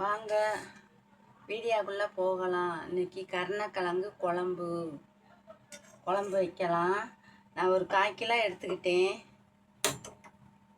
வாங்க வீடியோக்குள்ளே போகலாம். இன்றைக்கி கருணக்கிழங்கு குழம்பு வைக்கலாம். நான் ஒரு 1/4 கிலோ எடுத்துக்கிட்டேன்.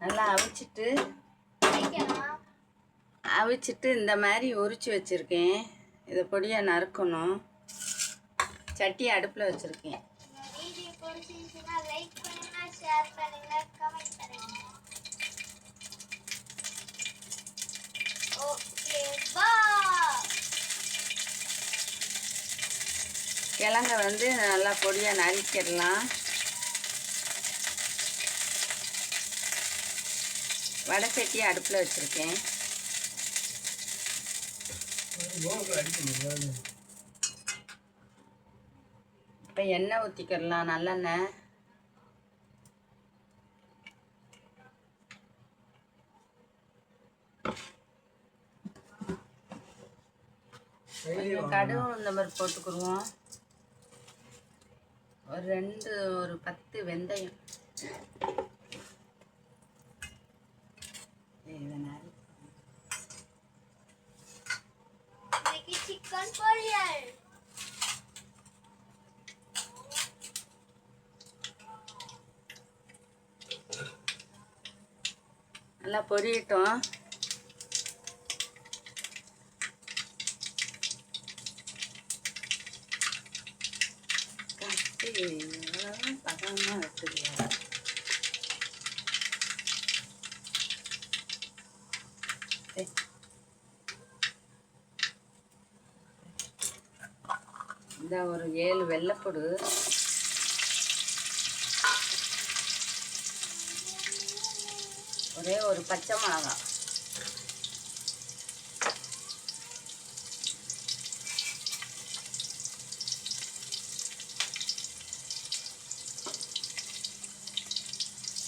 நல்லா அவிச்சிட்டு இந்த மாதிரி உரித்து வச்சுருக்கேன். இதை பொடியாக நறுக்கணும். சட்டி அடுப்பில் வச்சுருக்கேன். கிழங்க நல்லா பொடியாக நறுக்கிடலாம். வடை சட்டி அடுப்பில் வச்சுருக்கேன். இப்போ எண்ணெய் ஊற்றிக்கிடலாம். நல்லெண்ணெய். கடுகு இந்த மாதிரி போட்டுக்குருவோம். ஒரு 10 வெந்தயம். சிக்கன் பொரியல். நல்லா பொரியட்டும். பதமாக எடுத்துக்கலாம். இந்த ஒரு 7 வெள்ளைப்பூடு, ஒரே ஒரு பச்சை மிளகாய்,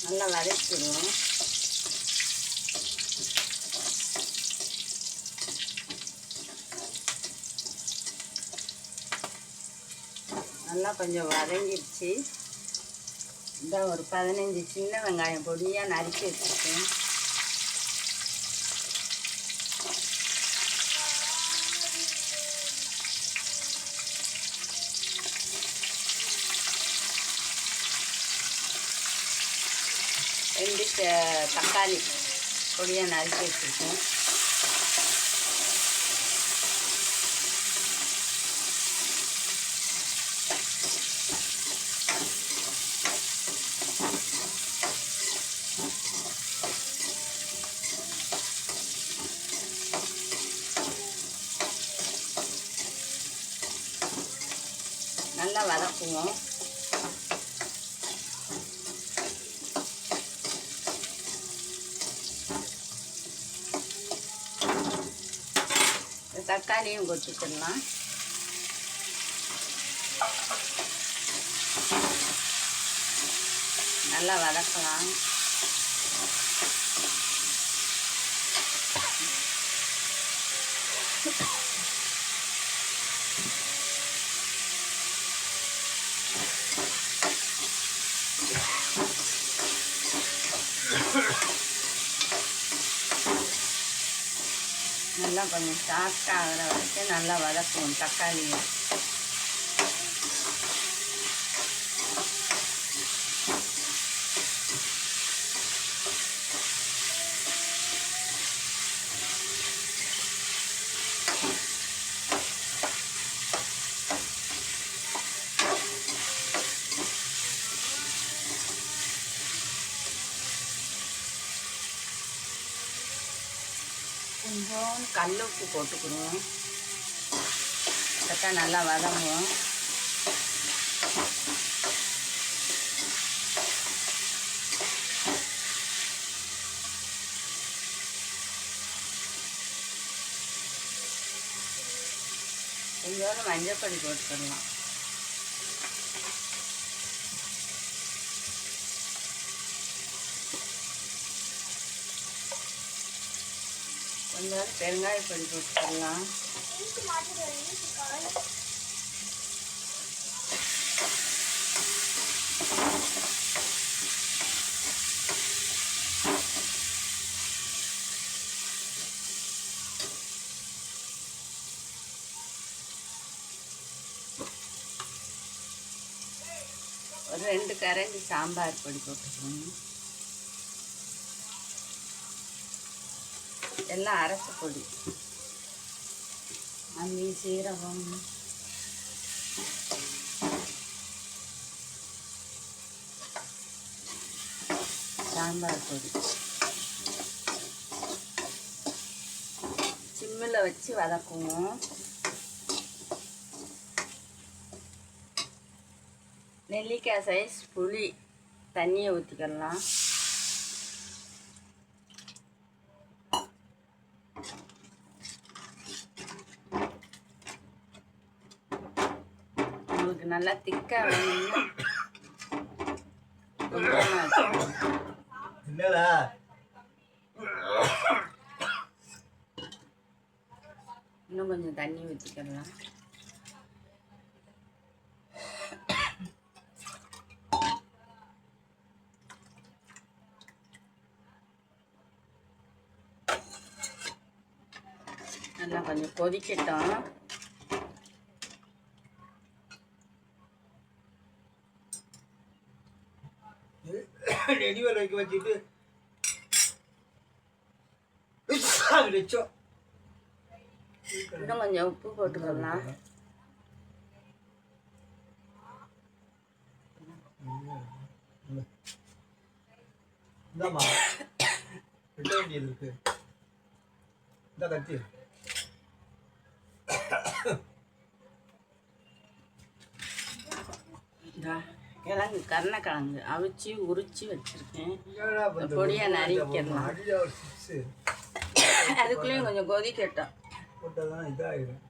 நல்லா வதக்கிடுவோம். நல்லா கொஞ்சம் வதங்கிடுச்சு. இந்த ஒரு 15 சின்ன வெங்காயம் பொடியாக நறுக்கி வச்சுருக்கேன். ரெண்டு தக்காளி பொடியாக நறுக்கி வச்சுருக்கேன். நல்லா வதக்குவோம். தக்காளியும் கொட்டிக்கலாம். நல்லா வதக்கலாம். நல்லா கொஞ்சம் சாஃப்டாக ஆகிற வரைக்கும் நல்லா வதக்குவோம் தக்காளியை. கொஞ்சம் கல் உப்பு போட்டுக்கணும். சட்டை நல்லா வதங்குவோம். கொஞ்சம் மஞ்சப்பொடி போட்டுக்கலாம். கொஞ்சம் பெருங்காயப்பொடி போட்டுக்கலாம். 2 கரண்டி சாம்பார் பொடி போட்டுக்கணும். எல்லாம் அரைச்ச பொடி. மல்லி, சீரகம், சாம்பார் பொடி. சிம்மில் வச்சு வதக்குவோம். நெல்லிக்காய் சைஸ் புளி தண்ணியை ஊற்றிக்கலாம். உங்களுக்கு நல்லா திக்காக வேணும்னா இன்னும் கொஞ்சம் தண்ணி ஊற்றிக்கலாம். நல்லா கொஞ்சம் கொதிக்கட்டும். ரெடிவல் வைக்க வச்சுட்டு இன்னும் கொஞ்சம் உப்பு போட்டுக்கலாம். இந்தாம்மா வெட்ட வேண்டியது இருக்கு. இந்த கத்தி கிழங்கு கருணக்கிழங்கு அவிச்சு உரிச்சு வச்சிருக்கேன். பொடியை நறுக்கிடலாம். அதுக்குள்ளேயும் கொஞ்சம் கொதிக்கட்டும். போட்டதான் இதாகிடும்.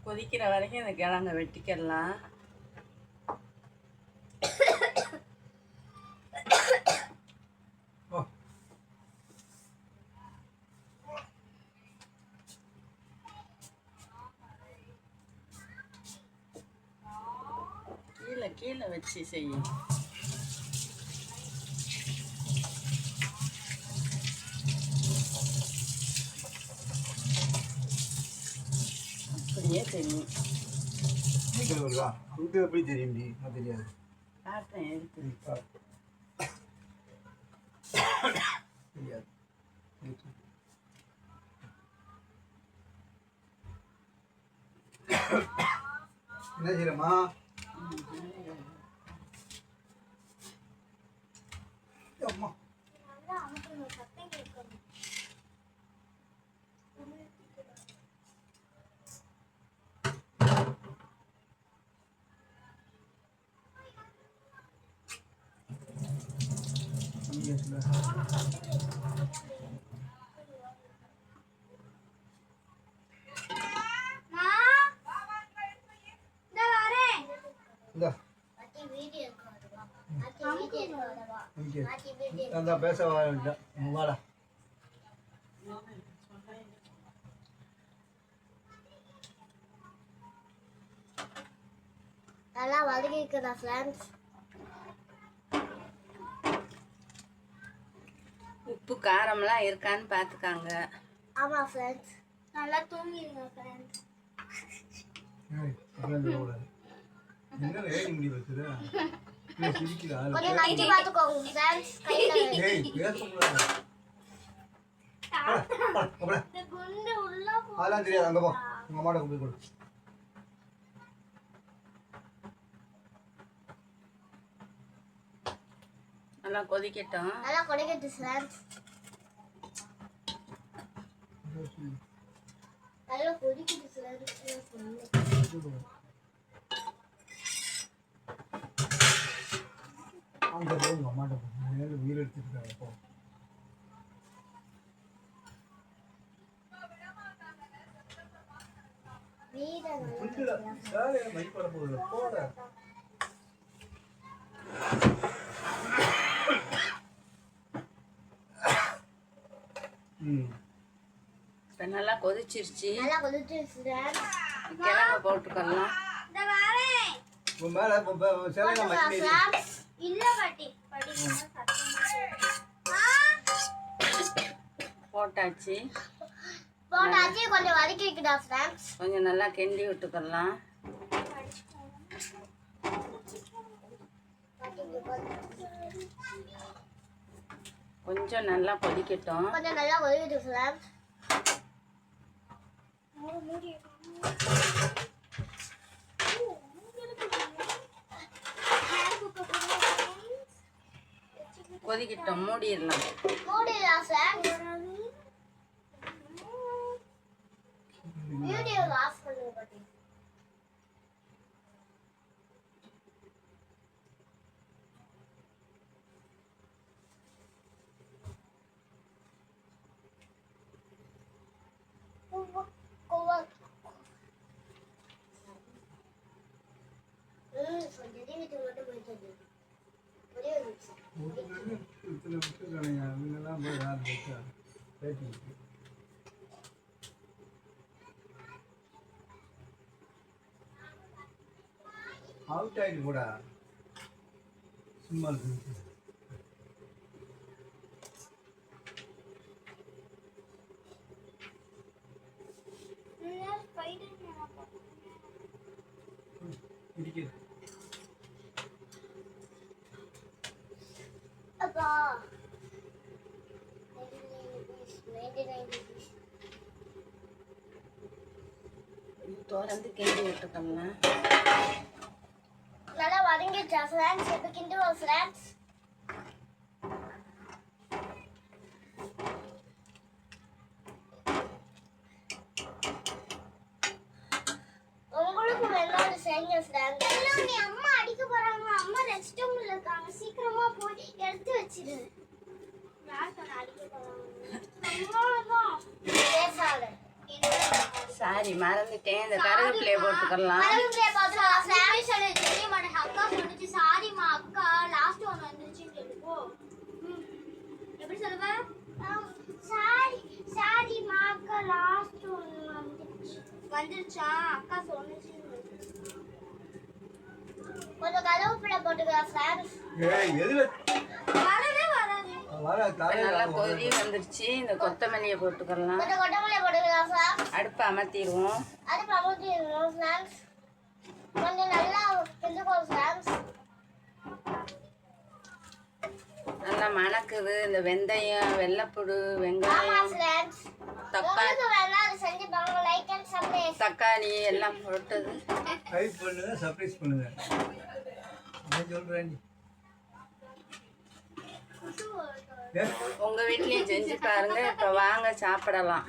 கொதிக்கிற வரைக்கும் இந்த கிழங்கை வெட்டிக்கிடலாம். கீழே கீழே வச்சு செய்யும். அப்படியே தெரியும். இது எப்படி தெரியும்? தெரியாது. பார்த்தேன் எடுத்து தெரியாது. என்ன செய்யறமா? அம்மா அந்த பேச வாடா. நல்லா வதக்கிக்கிறா ஃப்ரெண்ட்ஸ். உப்பு காரம்லாம் இருக்கான்னு பார்த்துக்காங்க. ஆமா ஃப்ரெண்ட்ஸ். நல்லா தூங்கிடுங்க ஃப்ரெண்ட்ஸ். என்ன ஏறி முடி வச்சுற? கொஞ்சம் நைட்டி பாத்துக்கோங்க ஃப்ரெண்ட்ஸ். ஏய் பேசக்கூடாது. இந்த குண்டு உள்ள அதெல்லாம் தெரியாது. அங்க போ, உங்க அம்மாட்ட போய் கொடு. நல்லா கொதிக்கட்டும். நல்லா கொதிக்கட்டும் ஃப்ரெண்ட்ஸ். நல்லா கொதிக்கட்டும் ஃப்ரெண்ட்ஸ். அங்க போய் உங்க அம்மாட்ட மேல உயிர் எடுத்துட்டு போ. சாரே மணிப்பட போகுது போட. இப்போ நல்லா கொதிச்சிருச்சு. நல்லா கொதிச்சிருச்சு. கிழங்கு போட்டுக்கலாம். இந்த வாரேன் உன் மேல சேலைல மச்சி இல்ல பாட்டி போட்டாச்சு. கொஞ்சம் வதக்கி வைக்கடா ஃப்ரெண்ட்ஸ். கொஞ்சம் நல்லா கிண்டி விட்டுக்கலாம். கொஞ்சம் நல்லா கொதிக்கட்டும். கொஞ்சம் நல்லா கொதிக்கட்டும் ஃப்ரெண்ட்ஸ். கொதிக்கட்டும், மூடிடலாம். மூடிடலாம் ஃப்ரெண்ட்ஸ். வீடியோ ஆஃப் பண்ணுங்க பாட்டி. அவுட் ஆயிட்டு கூட சும்மா இருக்கு. அப்பா திறந்து கிண்டி விட்டுக்கலாம். நல்லா வதங்கிடுச்சா ஃப்ரெண்ட்ஸ்? இப்போ கிண்டுவோம் ஃப்ரெண்ட்ஸ். உங்களுக்கு வெள்ளாடு செய்யுங்க ஃப்ரெண்ட்ஸ். நீ அம்மா அடிக்க போறாங்க. அம்மா ரெஸ்ட் ரூம்ல இருக்காங்க. சீக்கிரமா போய் எடுத்து வச்சிடு. யார் சொன்னா அடிக்க போறாங்க? அம்மா தான் பேசாத. சாரி, மறந்துட்டேன். இந்த கருவேப்பிலையை போட்டுக்கலாம். கருவேப்பிலையை போட்டுக்கலாம். சாரி சொல்லு. தெரிய மாட்டேன். அக்கா சொல்லுச்சு சாரிமா அக்கா லாஸ்ட் ஒன் வந்துருச்சுன்னு சொல்லுப்போ. எப்படி சொல்லுவ? சாரி சாரிமா அக்கா லாஸ்ட் ஒன் வந்துருச்சா அக்கா சொன்னுச்சு. கொஞ்சம் கருவேப்பிலை போட்டுக்கலாம் ஃப்ரெண்ட்ஸ். எதுல வரவே வராது. நல்லா கொதி வந்துருச்சு. இந்த கொத்தமல்லியை போட்டுக்கலாம். கொஞ்சம் கொத்தமல்லியை போட்டுக்கலாம் ஃப்ரெண்ட்ஸ். அடுப்பை அமர்த்திடுவோம். அடுப்பு அமர்த்திடுவோம் ஃப்ரெண்ட்ஸ். கொஞ்சம் நல்லா கிண்டுவோம் ஃப்ரெண்ட்ஸ். நல்லா மணக்குது. இந்த வெந்தயம், வெள்ளைப்புடு, வெங்காயம், தக்காளி எல்லாம் போட்டது. டைப் பண்ணுங்க, சர்ப்ரைஸ் பண்ணுங்க. நான் சொல்றேன். உங்க வீட்லயும் செஞ்சு பாருங்க. இப்ப வாங்க சாப்பிடலாம்.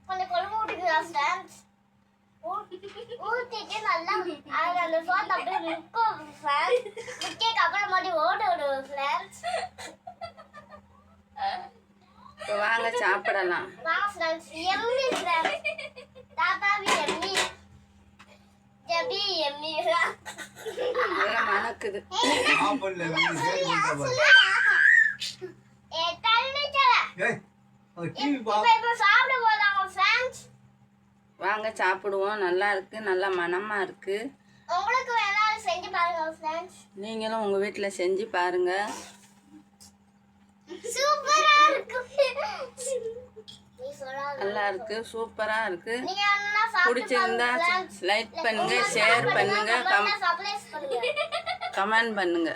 கொஞ்சம் குழம்பு ஊற்றிக்கலாம் ஃப்ரெண்ட்ஸ். ஊற்றிட்டு நல்லா அந்த சோத்து அப்படியே நிற்கும் ஃப்ரெண்ட்ஸ். நிற்க அப்புறம் மாதிரி ஓட விடுவோம் ஃப்ரெண்ட்ஸ். இப்ப வாங்க சாப்பிடலாம். வாங்க ஃப்ரெண்ட்ஸ். எம்மி ஃப்ரெண்ட்ஸ். தாத்தா எம்மி ஜபி எம்மி நல்லா மணக்குது. ஆஃப் பண்ணல வந்து சேவ் பண்ணிட்டா பாரு. ஏய் அது டிவி பா. இப்போ சாப்பிட போறாங்க ஃப்ரெண்ட்ஸ். வாங்க சாப்பிடுவோம். நல்லா இருக்கு, நல்லா மணமா இருக்கு. உங்களுக்கு வேணாலும் செஞ்சு பாருங்க ஃப்ரெண்ட்ஸ். நீங்களும் உங்க வீட்ல செஞ்சு பாருங்க. சூப்பரா இருக்கு. நல்லா இருக்கு, சூப்பரா இருக்கு. நீங்க என்ன சாப்பிட்டு பிடிச்சிருந்தா லைக் பண்ணுங்க, ஷேர் பண்ணுங்க, கமெண்ட் பண்ணுங்க.